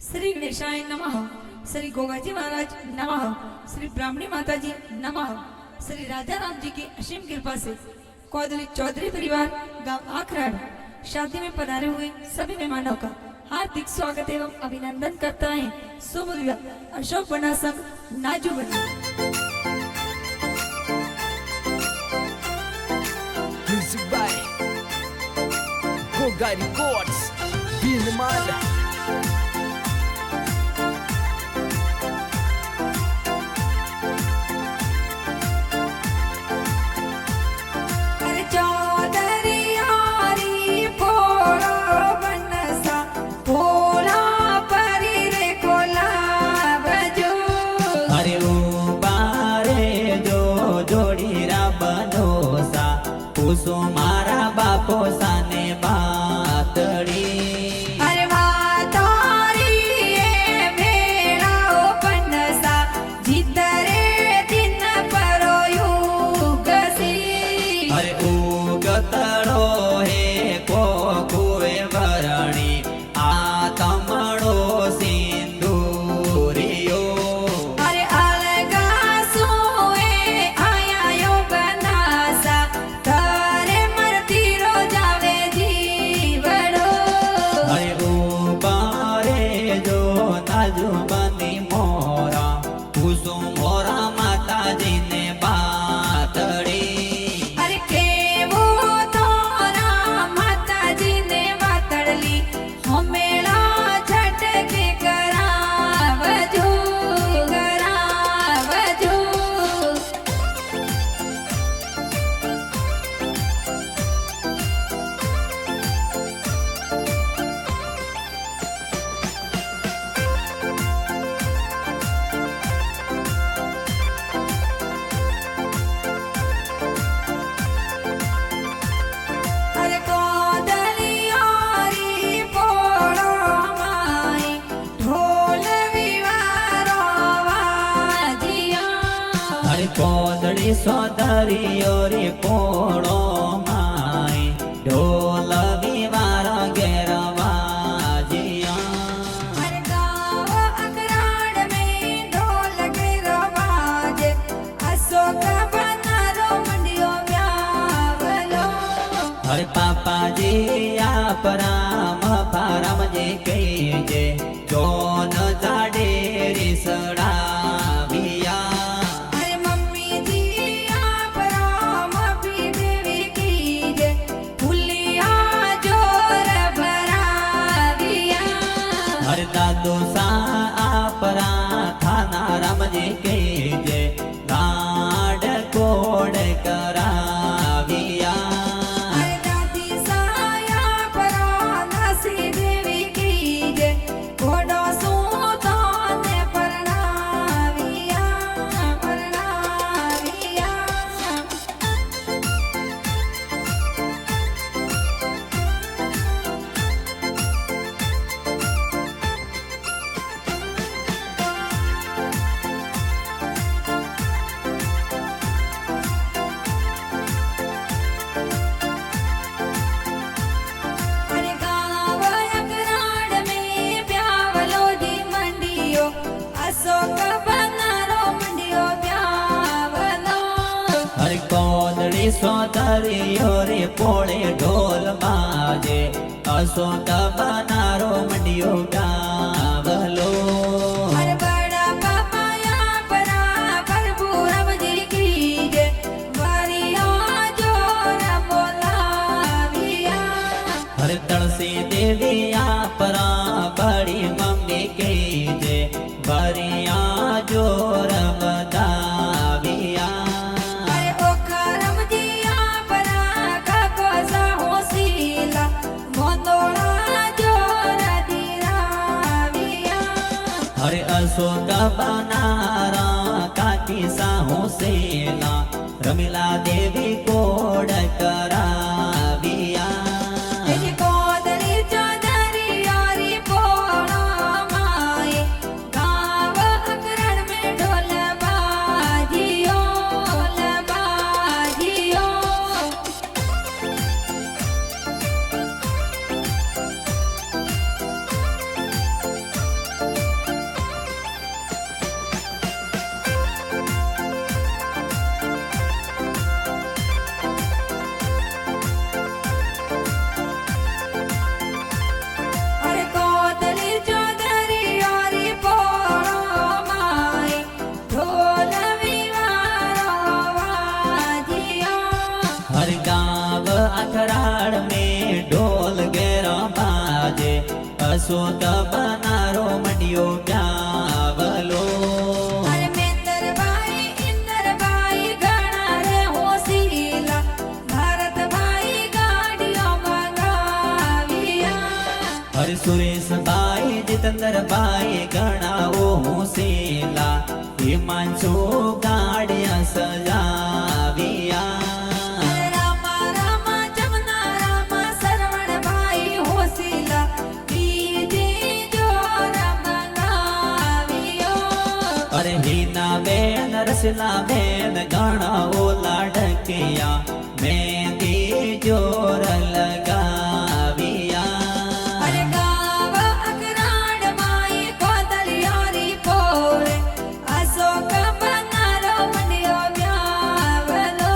श्री गणेशाय नमः। श्री गोगाजी महाराज नमः। श्री ब्राह्मणी माता जी नमः। श्री राजा राम जी की असीम कृपा से कौदली चौधरी परिवार गांव आखराड़ शादी में पधारे हुए सभी मेहमानों का हार्दिक स्वागत एवं अभिनंदन करता है सुमुल्य अशोक बना संघ नाजू बना। Music by Goga Records, Vilman. मारा बापो साने बातड़ी अरे वातारी ये भेड़ाओ पन्नसा जितरे दिन परो युगसी अरे उगतड़ो हे को कुए भरणी आतमड़ो सिंदूरियो अरे अलगा सोए आया यो बनासा तारे मरती रो जावे जीवड़ो अरे उबारे जो नाजू बनी मोरा कुसुम मोरा माता जी ने बातड़ी अरे केवो तोरा माता जी ने वातड़ली हमेला झटके करावजो करावजो अरे कोदलियारी पोड़ो माई ढोल विवारो वाजिया अरे कोदड़ी सोदरियो रे पोड़ो माई ढोल विवार गेरवाजिया अरे गाँव अकराड़ में ढोल गिरो बाजे अशोक बनारो मंडियो ब्यावलो अरे पापा जी आप राम पाराम जी कहीजे जोन जाडे रे सड़ाविया अरे मम्मी जी आप राम भी देवी कीजे फुलिया जोर भराविया अरे दादू सा आप थाना राम जी कहीजे लाड कोड कराविया अरे दादी साया परा नासी देवी कीजे घोड़ो सूतान परणाविया परणाविया अरे गाँव अकराड़ में ब्यावलो जी मंडियो अशोक बनारो मंडियो ब्यावलो अरे कोदड़ी सोदरियो रे पोळे ढोल बाजे अशोक बनारो मंडियो गावलो अरे बड़ा पापाया परा प्रभु राम जी कीजे वरिया जोर बोलाविया अरे तलसी देवी आपरा बड़ी मम्मी कीजे बरिया जोर बताविया अरे ओखरम जी परा काको साहोसीला मोंदोड़ा जोर दिराविया अरे अशोक बनारा काकी साहू सेला रमिला देवी कोड कराविया तेरी कोदली चौधरी यारी पोड़ा माए गाँव अकरण में ढोल बाजियो बाजियो અશોક બનારો મંડ્યો બ્યાવલો અરે મેંદરભાઈ ઇન્દરભાઈ ઘણા રે હોશીલા ભારતભાઈ ગાડીઓ મંગાવ્યા હર સુરેશભાઈ જીતેન્દ્રભાઈ ગણાવો હોશીલા હિમાંશુ ગાડિયા સજાવ્યા રામા રામા જમના રામા સરવણભાઈ હોશીલા બીજી જોરા મંગાવ્યો અરે હિના બેન રસલા બેન ગણાવો લાડકિયા મેંદી જોર લગાવ્યા અરે ગાવ અકરાડ માઈ કોદલિયારી પોરે અશોક બનારો મંડ્યો વ્યાવલો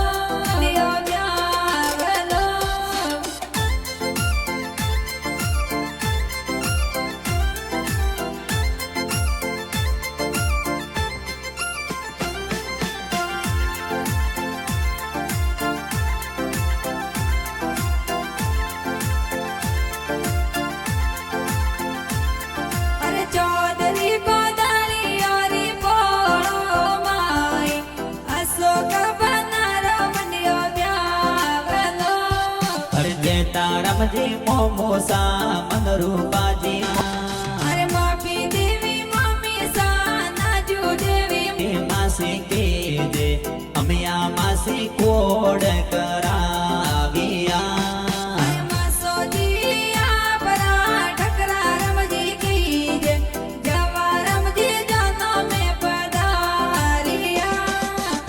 અરે ચૌધરી કોદલિયારી પોળો માઈ અશોક બનારો મંડ્યો વ્યાવલો અરે દેતા રામજી મોમોસા મનરૂપાજી અરે મોપી દેવી મમ્મી સાનાજુ દેવી માસી કેજે અમે આ માસી કોડ કરાવ્યા અરે માસોજી આપરા ઠકરા રમજી કીજે જવા રમજી જાનો મે પધારિયા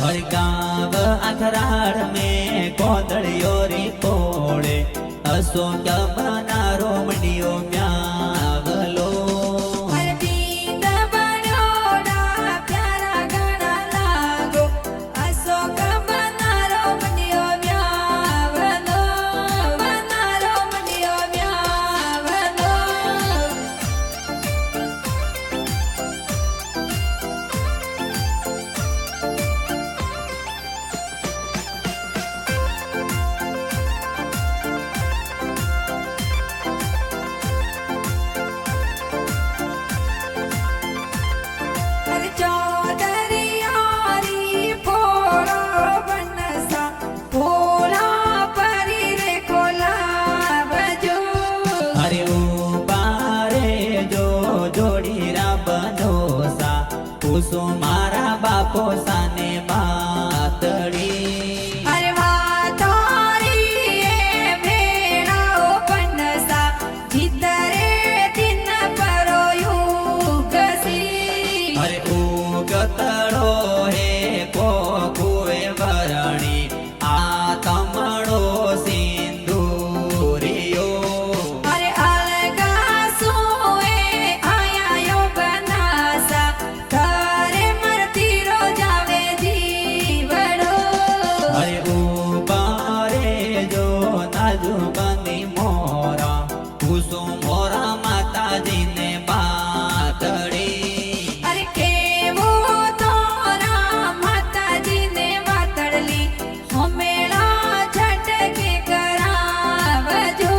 હર ગાવ અખરાડ મેં કોદળિયો રી પોળે અશોક બનારો મંડ્યો મ્યાવલો અરે બીંદ બડોડા પ્યારા ઘણા લાગો અશોક બનારો મંડ્યો વ્યાવલો અરે ચૌધરી યારી પોળો બનસા ભોળા પરી રે કોલા બજો હરે ઉબારે જો જોડીરા બનોસા કુસુ મારા બાપો સાને માતડી અરે વાતોરી એ ભેળાઓ બનસા જીતરે દિન પરો યુગસી અરે ઉગતળો હે કોકુએ વરણી આ તમણો સિંદૂરિયો અરે અલગા સોએ આયાયો બનાસા તારે મરતી રોજાવે જીવડો અરે ઉબારે જો નાજુ બની મોરા કુસુમ મોરા માતાજીને બાતડી અરે કેવો તોરા માતાજીને વાતડલી હમેળા ઝટકે કરાવજો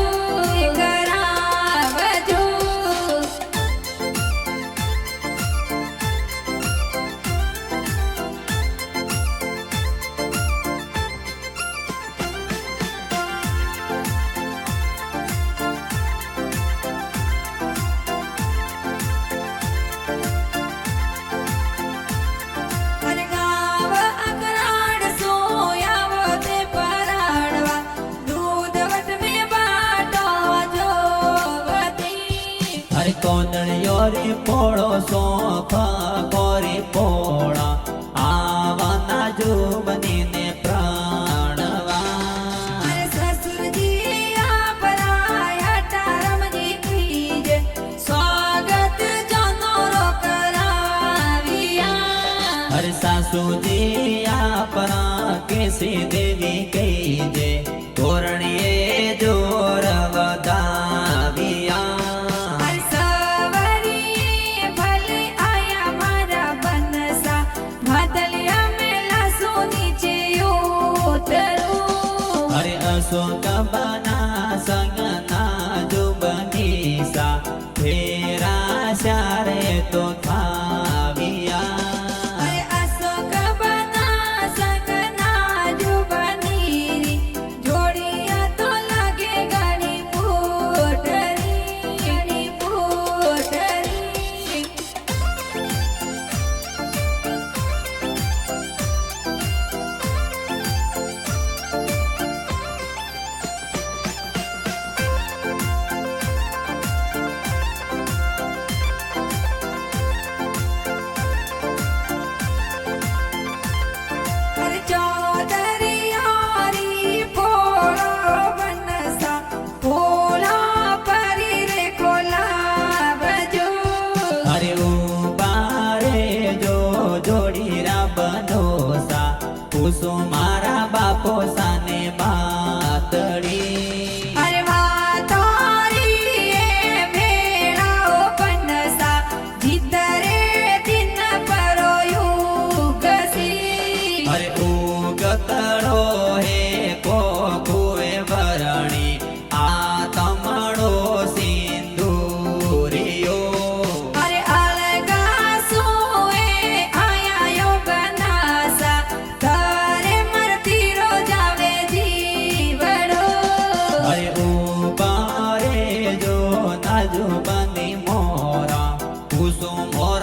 અરે ગાવ અકરાડ સોયાવો તે પરાડવા દૂધ વટ મે બાટો જોવતી હરે કોદળિયો રે પોળો સોફા કોરી પોળા આવાના જો બનીને પ્રાણવા અરે સસુરજી આપરા ટારમજી કીજે સ્વાગત જનોરો કરાવ્યા હર સાસુજી આપણા કેસી દેવી કહીજે તોરણીએ જોર વધાવ્યા અરે સવરી ભલે આયા મારા બનસા ભાદલિયા મેલા સોની છે ઉતરું અરે અશોક બના સંગના જો બનીસા હે તો થાવ્યા અરે અશોક બના સંગના જુબની જોડિયા તો લાગે ગાડી પોટરી પોટરી અરે ચૌધરી હારી ફોળો બનસા ફોળા પરી રે કોલા બજો અરે ઉબારે જો જોડીરા બનોસા કુસુ મારા બાપો સાને બાતડી અરે વાતારી એ ભેળાઓ બનસા જીતરે દિન પરોયું ગસી અરે ઉગતડો હે કોકુએ ભરણી આ તમડો સિંદૂરિયો અરે અલગા સુએ આયા બનાસા તારે મરતી રોજાવે જીવડો અરે ઉબારે જો નાજુ બની મોરા કુસુમ મોરા